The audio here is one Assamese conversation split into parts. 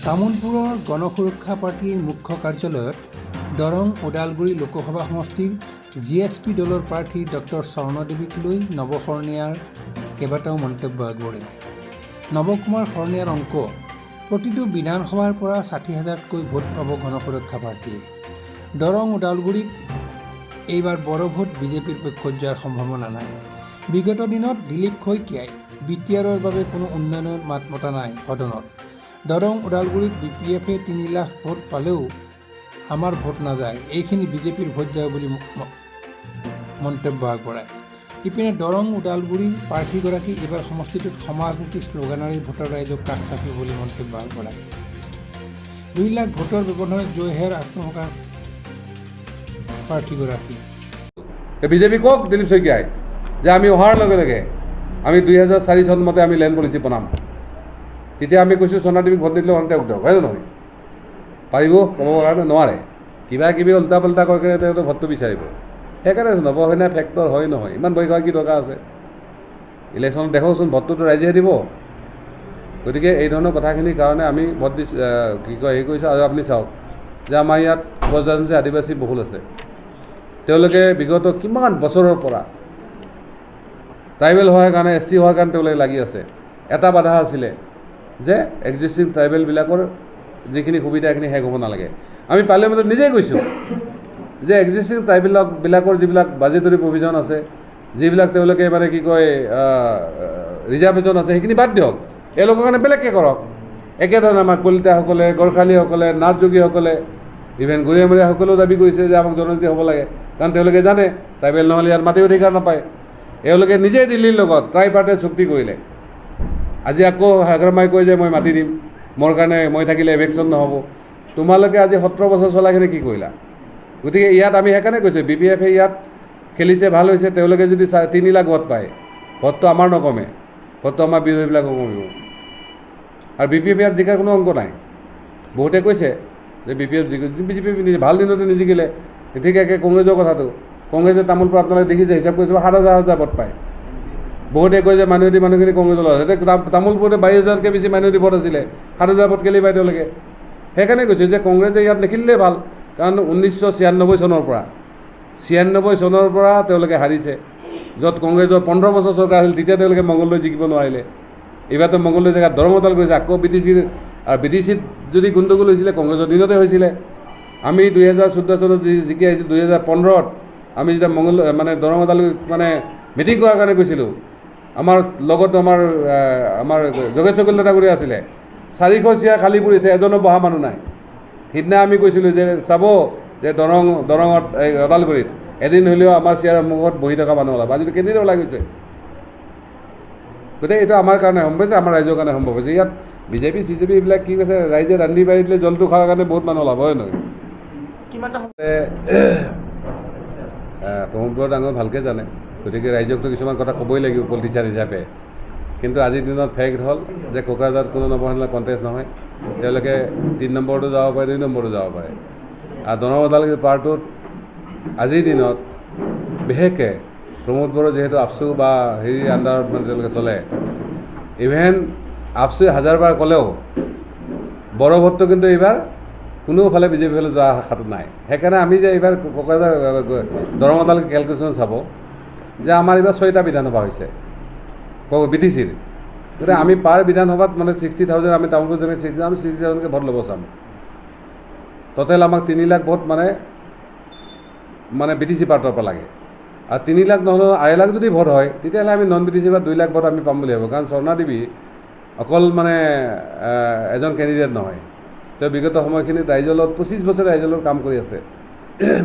তামোলপুৰৰ গণসুৰক্ষা পাৰ্টীৰ মুখ্য কাৰ্যালয়ত দৰং ওদালগুৰি লোকসভা সমষ্টিৰ GSP দলৰ প্ৰাৰ্থী ডক্টৰ স্বৰ্ণদেৱীক লৈ নৱ শৰণীয়াৰ কেইবাটাও মন্তব্য আগবঢ়ায়। নৱকুমাৰ শৰণীয়াৰ অংক প্ৰতিটো বিধানসভাৰ পৰা ৬০,০০০তকৈ ভোট পাব গণসুৰক্ষা পাৰ্টীয়ে। দৰং ওদালগুৰিত এইবাৰ বড় ভোট বিজেপিৰ পক্ষত যোৱাৰ সম্ভাৱনা নাই। বিগত দিনত দিলীপ শইকীয়াই BTRৰ বাবে কোনো উন্নয়নৰ মাত মতা নাই সদনত। দৰং ওদালগুৰিত BPFে ৩ লাখ ভোট পালেও আমাৰ ভোট নাযায়, এইখিনি বিজেপিৰ ভোট যায় বুলি মন্তব্য আগবঢ়ায়। ইপিনে দৰং ওদালগুৰিৰ প্ৰাৰ্থীগৰাকী এইবাৰ সমষ্টিটোত সমাজনীতি শ্লোগানেৰে ভোটাৰ ৰাইজক কাষ চাপিব বুলি মন্তব্য আগবঢ়ায়। ২ লাখ ভোটৰ ব্যৱধানত জয় হোৱাৰ আত্মসকা প্ৰাৰ্থীগৰাকী। বিজেপি কওক দিলীপ শইকীয়াই যে আমি অহাৰ লগে লগে আমি ২০০৪ চন মতে আমি লেণ্ড পলিচি বনাম। তেতিয়া আমি কৈছোঁ স্বৰ্ণদেৱীক ভোট নিদিলে অন্তে উঠক, হয় নহয়? পাৰিব ক'ব কাৰণে নোৱাৰে, কিবা কিবি উল্টা পাল্টা কৈ কিনে তেওঁ ভোটটো বিচাৰিব। সেইকাৰণে নৱসেনা ফেক্টৰ হয় নহয়, ইমান ভয় খোৱাৰ কি দৰকাৰ আছে? ইলেকশ্যনত দেখোচোন ভোটটোতো ৰাইজে দিব। গতিকে এই ধৰণৰ কথাখিনিৰ কাৰণে আমি ভোট দি কি কয় হেৰি কৰিছোঁ। আৰু আপুনি চাওক যে আমাৰ ইয়াত উপজাতি আদিবাসী বহুল আছে, তেওঁলোকে বিগত কিমান বছৰৰ পৰা ট্ৰাইবেল হোৱাৰ কাৰণে ST হোৱাৰ কাৰণে তেওঁলোকে লাগি আছে। এটা বাধা আছিলে যে এক্সিষ্টিং ট্ৰাইবেলবিলাকৰ যিখিনি সুবিধা সেইখিনি শেষ হ'ব নালাগে। আমি পাৰ্লিয়ামেণ্টত নিজেই কৈছোঁ যে এক্সিষ্টিং ট্ৰাইবেলবিলাকৰ যিবিলাক বাজেটৰী প্ৰভিজন আছে, যিবিলাক তেওঁলোকে মানে কি কয় ৰিজাৰ্ভেশ্যন আছে, সেইখিনি বাদ দিয়ক, এওঁলোকৰ কাৰণে বেলেগকৈ কৰক। একেধৰণে আমাৰ কলিতাসকলে, গড়খালীসকলে, নাথযোগীসকলে, ইভেন গৰিয়ামৰীয়াসকলেও দাবী কৰিছে যে আমাক জনজাতি হ'ব লাগে, কাৰণ তেওঁলোকে জানে ট্ৰাইবেল নহ'লে ইয়াত মাটি অধিকাৰ নাপায়। এওঁলোকে নিজেই দিল্লীৰ লগত ট্ৰাইপাৰ্টাইট চুক্তি কৰিলে। আজি আকৌ হাগ্ৰামাই কয় যে মই মাতি দিম, মোৰ কাৰণে মই থাকিলে ইলেকশ্যন নহ'ব। তোমালোকে আজি 17 বছৰ চলাখিনি কি কৰিলা? গতিকে ইয়াত আমি সেইকাৰণে কৈছোঁ BPFে ইয়াত খেলিছে, ভাল হৈছে। তেওঁলোকে যদি 3 লাখ ভোট পায়, ভোটটো আমাৰ নকমে, ভোটটো আমাৰ বিৰোধীবিলাকক কমিব। আৰু BPF ইয়াত জিকাৰ কোনো অংক নাই। বহুতে কৈছে যে BPF বিজেপি ভাল দিনতে নিজিকিলে। ঠিক একে কংগ্ৰেছৰ কথাটো, কংগ্ৰেছে তামোলপুৰ আপোনালোকে দেখিছে, হিচাপ কৰিছে 7,000 ভোট পায়। বহুতে কয় যে মাইনৰিটি মানুহখিনি কংগ্ৰেছৰ লগত আছে। তামোলপুৰতে 22,000তকৈ বেছি মাইনৰিটি ভোট আছিলে, 7,000 ভোট কেলি পায় তেওঁলোকে। সেইকাৰণে কৈছোঁ যে কংগ্ৰেছে ইয়াত নেখেলিলে ভাল, কাৰণ 1996 চনৰ পৰা তেওঁলোকে হাৰিছে। য'ত কংগ্ৰেছৰ 15 বছৰ চৰকাৰ আছিল, তেতিয়া তেওঁলোকে মংগলদৈ জিকিব নোৱাৰিলে। এইবাৰতো মংগলদৈ জেগাত দৰঙতাল কৰিছে। আকৌ BTCত যদি গণ্ডগোল হৈছিলে কংগ্ৰেছৰ দিনতে হৈছিলে। আমি 2014 চনত জিকি আহিছিলোঁ, 2015ত আমি যেতিয়া মানে দৰঙতাল মানে মিটিং কৰাৰ কাৰণে গৈছিলোঁ, আমাৰ লগত আমাৰ যোগেশ্বৰ কলিতাগুৰি আছিলে। 400 চেয়াৰ খালী পৰিছে, এজনো বহা মানুহ নাই। সিদিনা আমি কৈছিলোঁ যে চাব যে দৰঙত ওদালগুৰিত এদিন হ'লেও আমাৰ চেয়াৰৰ মুখত বহি থকা মানুহ ওলাব। আজিতো কেইদিনে ওলাই গৈছে। গতিকে এইটো আমাৰ কাৰণে সম্ভৱ হৈছে, আমাৰ ৰাইজৰ কাৰণে সম্ভৱ হৈছে। ইয়াত BJP CJP এইবিলাক কি কৈছে, ৰাইজে ৰান্ধি বাঢ়ি দিলে জলটো খোৱাৰ কাৰণে বহুত মানুহ ওলাব, হয় নহয়? ব্ৰহ্মপুত্ৰ ডাঙৰ ভালকৈ জানে, গতিকে ৰাইজকতো কিছুমান কথা ক'বই লাগিব পলিটিচিয়ান হিচাপে। কিন্তু আজিৰ দিনত ফেক্ট হ'ল যে কোকৰাঝাৰত কোনো নৱসেনা কণ্টেষ্ট নহয়। তেওঁলোকে 3 নম্বৰতো যাব পাৰে, 2 নম্বৰতো যাব পাৰে। আৰু দৰং ওদালগুৰি পাৰ্টটোত আজিৰ দিনত বিশেষকৈ প্ৰমোদ বড়ো যিহেতু আপচু বা হেৰি আণ্ডাৰত মানে তেওঁলোকে চলে, ইভেন আপচুৱে 1000বাৰ ক'লেও বড়ো ভোটটো কিন্তু এইবাৰ কোনোফালে BJP ফালে যোৱা আশাটো নাই। সেইকাৰণে আমি যে এইবাৰ কোকৰাঝাৰ দৰং ওদালগুৰি কেলকুলেশ্যন চাব যে আমাৰ এইবাৰ 6টা বিধানসভা হৈছে BTCৰ। গতিকে আমি পাৰ বিধানসভাত মানে 60,000, আমি টাউনপুৰ যেনেকৈ 60,000, আমি 60,000কৈ ভোট ল'ব চাম। টোটেল আমাক 3 লাখ ভোট মানে BTC পাৰ্টৰ পৰা লাগে। আৰু 3 লাখ নহ'লেও 2.5 লাখ যদি ভোট হয়, তেতিয়াহ'লে আমি নন BTC বা 2 লাখ ভোট আমি পাম বুলি ভাবোঁ। কাৰণ স্বৰ্ণদেৱী অকল মানে এজন কেণ্ডিডেট নহয়, তেওঁ বিগত সময়খিনিত ৰাইজৰ লগত 25 বছৰ ৰাইজৰ লগত কাম কৰি আছে,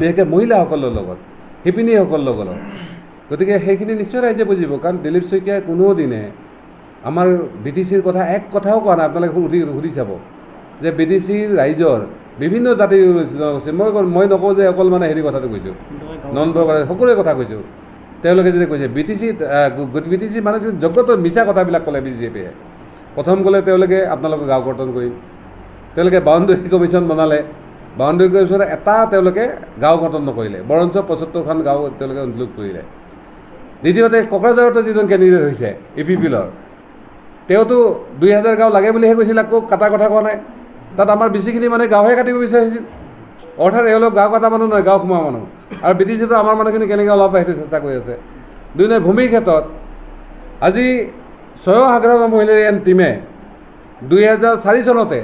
বিশেষকৈ মহিলাসকলৰ লগত, শিপিনীসকলৰ লগত। গতিকে সেইখিনি নিশ্চয় ৰাইজে বুজিব। কাৰণ দিলীপ শইকীয়াই কোনোদিনে আমাৰ BTCৰ কথা এক কথাও কোৱা নাই। আপোনালোকে সুধি চাব যে BTCৰ ৰাইজৰ বিভিন্ন জাতি জনগোষ্ঠী, মই নকওঁ যে অকল মানে হেৰি কথাটো কৈছোঁ, নন্দ সকলোৰে কথা কৈছোঁ। তেওঁলোকে যদি কৈছে BTC মানে জগতৰ মিছা কথাবিলাক ক'লে BJPয়ে। প্ৰথম ক'লে তেওঁলোকে আপোনালোকক গাঁও কৰ্তন কৰিম, তেওঁলোকে বাউণ্ডেৰী কমিশ্যন বনালে, বাউণ্ডেৰী কমিশ্যনৰ এটা তেওঁলোকে গাঁও গঠন নকৰিলে, বৰঞ্চ 75খন গাঁও তেওঁলোকে ইনক্লুড কৰিলে। দ্বিতীয়তে কোকৰাঝাৰতে যিজন কেণ্ডিডেট হৈছে APPৰ, তেওঁতো 2000 গাঁও লাগে বুলিহে কৈছিল, আকৌ কাটা কথা কোৱা নাই। তাত আমাৰ বেছিখিনি মানে গাঁৱহে কাটিব বিচাৰিছিল। অৰ্থাৎ এওঁলোক গাঁও কটা মানুহ নহয়, গাঁও সোমোৱা মানুহ। আৰু BTCটো আমাৰ মানুহখিনি কেনেকৈ ওলাব সেইটো চেষ্টা কৰি আছে। দুই নহয়, ভূমিৰ ক্ষেত্ৰত আজি স্বয়ং সাগৰামা মহিলাৰিয়ান টীমে 2004 চনতে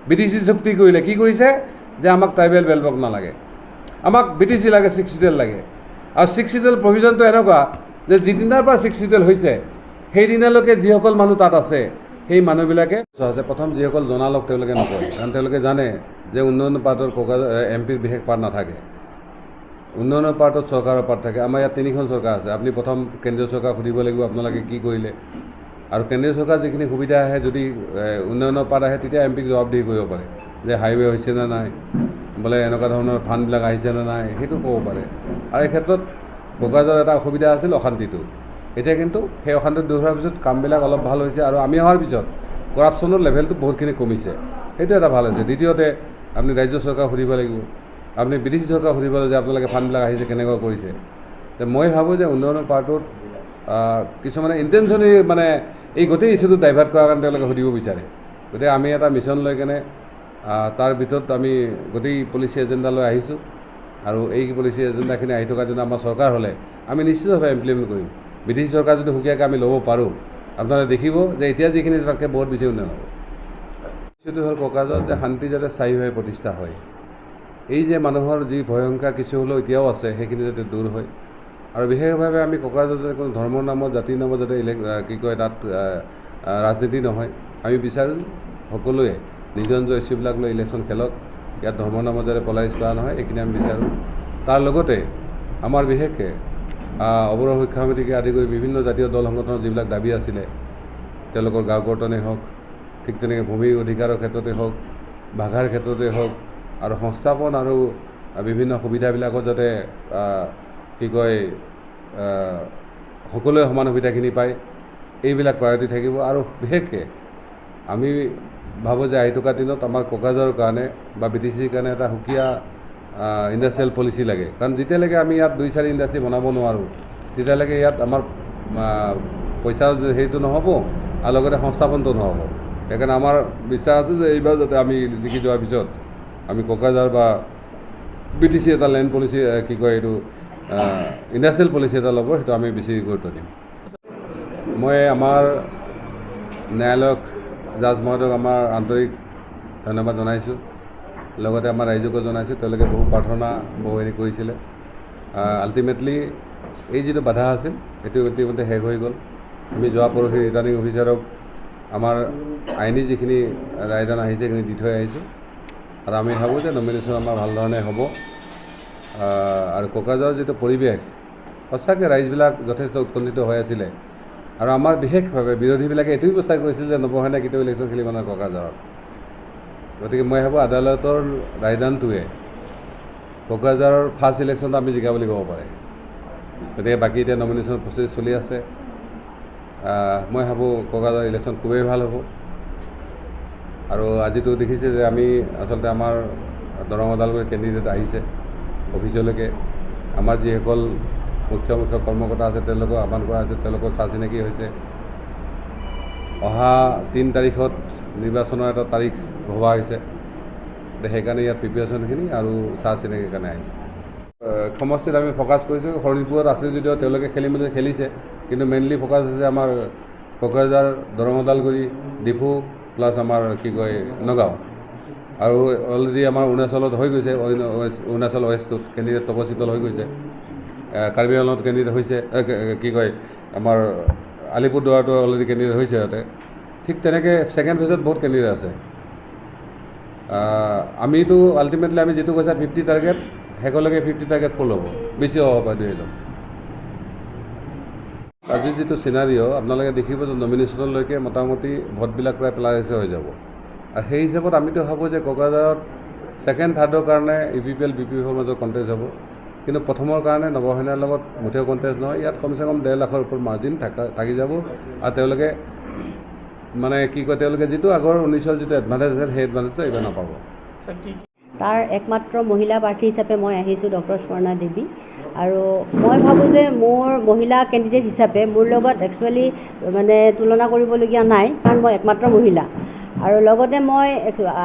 BTC চুক্তি কৰিলে। কি কৰিছে যে আমাক ট্ৰাইবেল বেলবক নালাগে, আমাক BTC লাগে, 6 চিডুৱেল লাগে। আৰু 6 চিডুৱেল প্ৰভিজনটো এনেকুৱা যে যিদিনাৰ পৰা 6 চিডুৱেল হৈছে সেইদিনালৈকে যিসকল মানুহ তাত আছে সেই মানুহবিলাকে প্ৰথম যিসকল জনালক তেওঁলোকে নকয়, কাৰণ তেওঁলোকে জানে যে উন্নয়ন পাৰ্টৰ MPৰ বিশেষ পাৰ্ট নাথাকে। উন্নয়নৰ পাৰ্টত চৰকাৰৰ পাৰ্ট থাকে। আমাৰ ইয়াত 3খন চৰকাৰ আছে। আপুনি প্ৰথম কেন্দ্ৰীয় চৰকাৰ সুধিব লাগিব আপোনালোকে কি কৰিলে, আৰু কেন্দ্ৰীয় চৰকাৰ যিখিনি সুবিধা আহে, যদি উন্নয়নৰ পাৰ্ট আহে তেতিয়া MPক জবাবদিহি কৰিব পাৰে যে হাইৱে হৈছে নে নাই, বোলে এনেকুৱা ধৰণৰ ফাণ্ডবিলাক আহিছে নে নাই, সেইটো ক'ব পাৰে। আৰু এই ক্ষেত্ৰত কোকৰাঝাৰৰ এটা অসুবিধা আছিল অশান্তিটো। এতিয়া কিন্তু সেই অশান্তি দূৰ হোৱাৰ পিছত কামবিলাক অলপ ভাল হৈছে, আৰু আমি অহাৰ পিছত কৰাপশ্যনৰ লেভেলটো বহুতখিনি কমিছে। সেইটো এটা ভাল হৈছে। দ্বিতীয়তে আপুনি ৰাজ্য চৰকাৰ সুধিব লাগিব, আপুনি BTC চৰকাৰ সুধিব লাগিব যে আপোনালোকে ফাণ্ডবিলাক আহিছে কেনেকুৱা কৰিছে। মই ভাবোঁ যে উন্নয়নৰ পাৰ্টত কিছুমানে ইণ্টেনশ্যনেলি মানে এই গোটেই ইছ্যুটো ডাইভাৰ্ট কৰাৰ কাৰণে তেওঁলোকে সুধিব বিচাৰে। গতিকে আমি এটা মিছন লৈ কেনে তাৰ ভিতৰত আমি গোটেই পলিচি এজেণ্ডা লৈ আহিছোঁ, আৰু এই পলিচি এজেণ্ডাখিনি আহি থকাৰ দিনা আমাৰ চৰকাৰ হ'লে আমি নিশ্চিতভাৱে ইমপ্লিমেণ্ট কৰিম। BTC চৰকাৰ যদি সুকীয়াকৈ আমি ল'ব পাৰোঁ, আপোনালোকে দেখিব যে এতিয়া যিখিনি তাতকৈ বহুত বেছি উন্নয়ন হ'ব। ইছ্যুটো হ'ল কোকৰাঝাৰত যে শান্তি যাতে স্থায়ীভাৱে প্ৰতিষ্ঠা হয়। এই যে মানুহৰ যি ভয়ংকাৰ কিছু হ'লেও এতিয়াও আছে, সেইখিনি যাতে দূৰ হয়। আৰু বিশেষভাৱে আমি কোকৰাঝাৰত যাতে কোনো ধৰ্মৰ নামত, জাতিৰ নামত যাতে তাত ৰাজনীতি নহয়। আমি বিচাৰোঁ সকলোৱে নিজৰ নিজৰ ইছ্যুবিলাক লৈ ইলেকশ্যন খেলক, ইয়াত ধৰ্মৰ নামত যাতে পলাৰিজ কৰা নহয়, এইখিনি আমি বিচাৰোঁ। তাৰ লগতে আমাৰ বিশেষকৈ অৱৰোহ শিক্ষা সমিতিকে আদি কৰি বিভিন্ন জাতীয় দল সংগঠনৰ যিবিলাক দাবী আছিলে, তেওঁলোকৰ গাঁও কৰ্তনেই হওক, ঠিক তেনেকৈ ভূমি অধিকাৰৰ ক্ষেত্ৰতে হওক, ভাষাৰ ক্ষেত্ৰতে হওক, আৰু সংস্থাপন আৰু বিভিন্ন সুবিধাবিলাকত যাতে সকলোৱে সমান সুবিধাখিনি পায়, এইবিলাক প্ৰায়ৰিটি থাকিব। আৰু বিশেষকৈ আমি ভাবোঁ যে আহি থকা দিনত আমাৰ কোকৰাঝাৰৰ কাৰণে বা BTCৰ কাৰণে এটা সুকীয়া ইণ্ডাষ্ট্ৰিয়েল পলিচি লাগে। কাৰণ যেতিয়ালৈকে আমি ইয়াত 2-4 ইণ্ডাষ্ট্ৰি বনাব নোৱাৰোঁ, তেতিয়ালৈকে ইয়াত আমাৰ পইচা হেৰিটো নহ'ব, আৰু লগতে সংস্থাপনটো নহ'ব। সেইকাৰণে আমাৰ বিশ্বাস আছে যে এইবাৰ যাতে আমি জিকি যোৱাৰ পিছত আমি কোকৰাঝাৰ বা BTC এটা লেণ্ড পলিচি এইটো ইণ্ডাষ্ট্ৰিয়েল পলিচি এটা ল'ব, সেইটো আমি বেছি গুৰুত্ব দিম। মই আমাৰ ন্যায়ালয়ক, জাজ মহোদয়ক আমাৰ আন্তৰিক ধন্যবাদ জনাইছোঁ, লগতে আমাৰ ৰাইজকো জনাইছোঁ। তেওঁলোকে বহু প্ৰাৰ্থনা, বহু হেৰি কৰিছিলে। আল্টিমেটলি এই যিটো বাধা আছিল সেইটো ইতিমধ্যে শেষ হৈ গ'ল। আমি যোৱা পৰহি ৰিটাৰ্ণিং অফিচাৰক আমাৰ আইনী যিখিনি ৰায়দান আহিছে সেইখিনি দি থৈ আহিছোঁ, আৰু আমি ভাবোঁ যে নমিনেশ্যন আমাৰ ভাল ধৰণে হ'ব। আৰু কোকৰাঝাৰৰ যিটো পৰিৱেশ, সঁচাকৈ ৰাইজবিলাক যথেষ্ট উৎকণ্ঠিত হৈ আছিলে। আৰু আমাৰ বিশেষভাৱে বিৰোধীবিলাকে এইটোও প্ৰচাৰ কৰিছিল যে নৱসেনাই কেতিয়াও ইলেকশ্যন খেলিব নোৱাৰে কোকৰাঝাৰত। গতিকে মই ভাবোঁ আদালতৰ ৰায়দানটোৱে কোকৰাঝাৰৰ ফাৰ্ষ্ট ইলেকশ্যনটো আমি জিকা বুলি ক'ব পাৰে। গতিকে বাকী এতিয়া নমিনেশ্যন প্ৰচেছ চলি আছে। মই ভাবোঁ কোকৰাঝাৰ ইলেকশ্যন খুবেই ভাল হ'ব। আৰু আজিতো দেখিছে যে আমি আচলতে আমাৰ দৰং ওদালগুৰি কেণ্ডিডেট আহিছে অফিচলৈকে। আমাৰ যিসকল মুখ্য কৰ্মকৰ্তা আছে তেওঁলোকক আহ্বান কৰা হৈছে, তেওঁলোকৰ চা চিনাকি হৈছে। অহা 3 তাৰিখত নিৰ্বাচনৰ এটা তাৰিখ ভবা হৈছে, সেইকাৰণে ইয়াত প্ৰিপেৰেশ্যনখিনি আৰু চা চিনাকিৰ কাৰণে আহিছে। সমষ্টিত আমি ফ'কাছ কৰিছোঁ। শৰণীপুৰত আছে যদিও তেওঁলোকে খেলিছে, কিন্তু মেইনলি ফ'কাছ হৈছে আমাৰ কোকৰাঝাৰ, দৰং ওদালগুৰি, ডিফু প্লাছ আমাৰ নগাঁও। আৰু অলৰেডি আমাৰ অৰুণাচলত হৈ গৈছে, অৰুণাচল ৱেষ্টটোত কেণ্ডিডেট তপচিতল হৈ গৈছে। কাৰ্বি আংলঙত কেণ্ডিডেট হৈছে, আমাৰ আলিপুৰদুৱাৰতো অলৰেডি কেণ্ডিডেট হৈছে ইয়াতে। ঠিক তেনেকৈ ছেকেণ্ড ফেজত বহুত কেণ্ডিডেট আছে। আমিতো আল্টিমেটলি আমি যিটো কৈছে 50 টাৰ্গেট, শেষলৈকে 50 টাৰ্গেট ফুল হ'ব, বেছি হ'ব পাৰে 2 আজি যিটো চিনাৰিঅ' আপোনালোকে দেখিব যে নমিনেশ্যনলৈকে মোটামুটি ভোটবিলাক প্ৰায় পেলাইছে হৈ যাব। আৰু সেই হিচাপত আমিতো ভাবোঁ যে কোকৰাঝাৰত ছেকেণ্ড থাৰ্ডৰ কাৰণে UPPL BPPৰ মাজত কণ্টেষ্ট হ'ব, কিন্তু প্ৰথমৰ কাৰণে নৱসেনাৰ লগত মুঠেও কণ্টেষ্ট নহয়। ইয়াত কমচে কম 1.5 লাখৰ ওপৰত মাৰ্জিন থাকি যাব। আৰু তেওঁলোকে তেওঁলোকে যিটো আগৰ 19ৰ যিটো এডভান্টেজ আছিল সেই এডভান্টেজটো এইবাৰ নাপাব। তাৰ একমাত্ৰ মহিলা প্ৰাৰ্থী হিচাপে মই আহিছোঁ, ডক্টৰ স্বৰ্ণা দেৱী। আৰু মই ভাবোঁ যে মোৰ মহিলা কেণ্ডিডেট হিচাপে মোৰ লগত একচুৱেলি তুলনা কৰিবলগীয়া নাই, কাৰণ মই একমাত্ৰ মহিলা। আৰু লগতে মই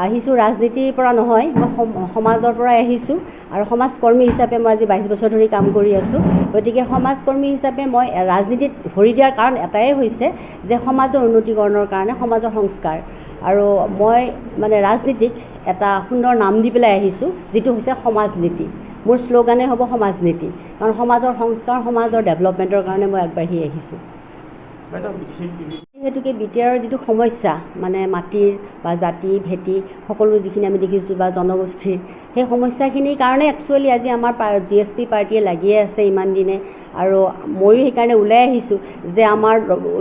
আহিছোঁ ৰাজনীতিৰ পৰা নহয়, মই সমাজৰ পৰাই আহিছোঁ আৰু সমাজকৰ্মী হিচাপে মই আজি 22 বছৰ ধৰি কাম কৰি আছোঁ। গতিকে সমাজকৰ্মী হিচাপে মই ৰাজনীতিত ভৰি দিয়াৰ কাৰণ এটাই হৈছে যে সমাজৰ উন্নতিকৰণৰ কাৰণে সমাজৰ সংস্কাৰ, আৰু মই মানে ৰাজনীতিক এটা সুন্দৰ নাম দি পেলাই আহিছোঁ, যিটো হৈছে সমাজনীতি। মোৰ শ্লোগানেই হ'ব সমাজনীতি, কাৰণ সমাজৰ সংস্কাৰ, সমাজৰ ডেভেলপমেণ্টৰ কাৰণে মই আগবাঢ়ি আহিছোঁ। যিহেতুকে BTR যিটো সমস্যা, মানে মাটিৰ বা জাতি ভেটি সকলো যিখিনি আমি দেখিছোঁ বা জনগোষ্ঠীৰ, সেই সমস্যাখিনিৰ কাৰণে একচুৱেলি আজি আমাৰ GSP পাৰ্টীয়ে লাগিয়ে আছে ইমান দিনে, আৰু ময়ো সেইকাৰণে ওলাই আহিছোঁ যে আমাৰ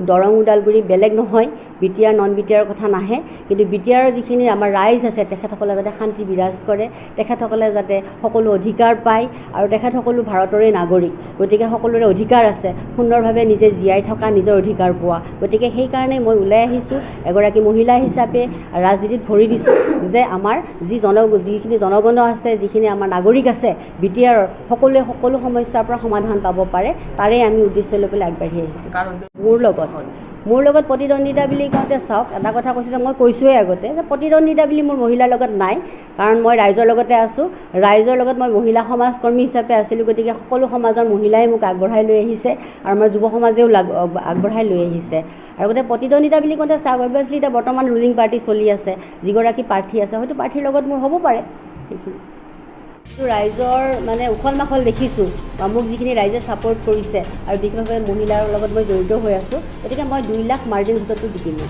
দৰং ওদালগুৰি বেলেগ নহয়, BTR নন BTR কথা নাহে, কিন্তু BTR যিখিনি আমাৰ ৰাইজ আছে তেখেতসকলে যাতে শান্তি বিৰাজ কৰে, তেখেতসকলে যাতে সকলো অধিকাৰ পায়, আৰু তেখেতসকলো ভাৰতৰে নাগৰিক, গতিকে সকলোৰে অধিকাৰ আছে সুন্দৰভাৱে নিজে জীয়াই থকা, নিজৰ অধিকাৰ পোৱা। গতিকে সেইকাৰণে মই ওলাই আহিছোঁ এগৰাকী মহিলা হিচাপে, ৰাজনীতিত ভৰি দিছোঁ যে আমাৰ যিখিনি জনগণ আছে, যিখিনি আমাৰ নাগৰিক আছে, BTR সকলোৱে সকলো সমস্যাৰ পৰা সমাধান পাব পাৰে, তাৰে আমি উদ্দেশ্য লৈ পেলাই আগবাঢ়ি আহিছোঁ। মোৰ লগত প্ৰতিদ্বন্দ্বিতা বুলি কওঁতে চাওক, এটা কথা কৈছোঁ যে মই কৈছোঁৱেই আগতে যে প্ৰতিদ্বন্দ্বিতা বুলি মোৰ মহিলাৰ লগত নাই, কাৰণ মই ৰাইজৰ লগতে আছোঁ, ৰাইজৰ লগত মই মহিলা সমাজকৰ্মী হিচাপে আছিলোঁ। গতিকে সকলো সমাজৰ মহিলাই মোক আগবঢ়াই লৈ আহিছে, আৰু আমাৰ যুৱ সমাজেও আগবঢ়াই লৈ আহিছে। আৰু গতিকে প্ৰতিদ্বন্দ্বিতা বুলি কওঁতে চাওক, অভিয়াছলি এতিয়া বৰ্তমান ৰুলিং পাৰ্টি চলি আছে, যিগৰাকী প্ৰাৰ্থী আছে হয়তো প্ৰাৰ্থীৰ লগত মোৰ হ'ব পাৰে। সেইখিনি ৰাইজৰ মানে উখল মাখল দেখিছোঁ, বা মোক যিখিনি ৰাইজে ছাপোৰ্ট কৰিছে, আৰু বিশেষভাৱে মহিলাৰ লগত মই জড়িত হৈ আছোঁ, গতিকে মই 2 লাখ মাৰ্জিন ভোটতো জিকিলোঁ।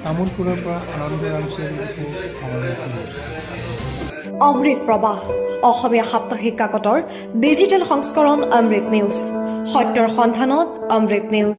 তামোলপুৰৰ পৰা আনন্দ ৰামচিয়াৰী ৰিপোৰ্ট, অমৃত নিউজ। অমৃত প্ৰবাহ, অসমীয়া সাপ্তাহিক কাকতৰ ডিজিটেল সংস্কৰণ অমৃত নিউজ, সত্যৰ সন্ধানত অমৃত নিউজ।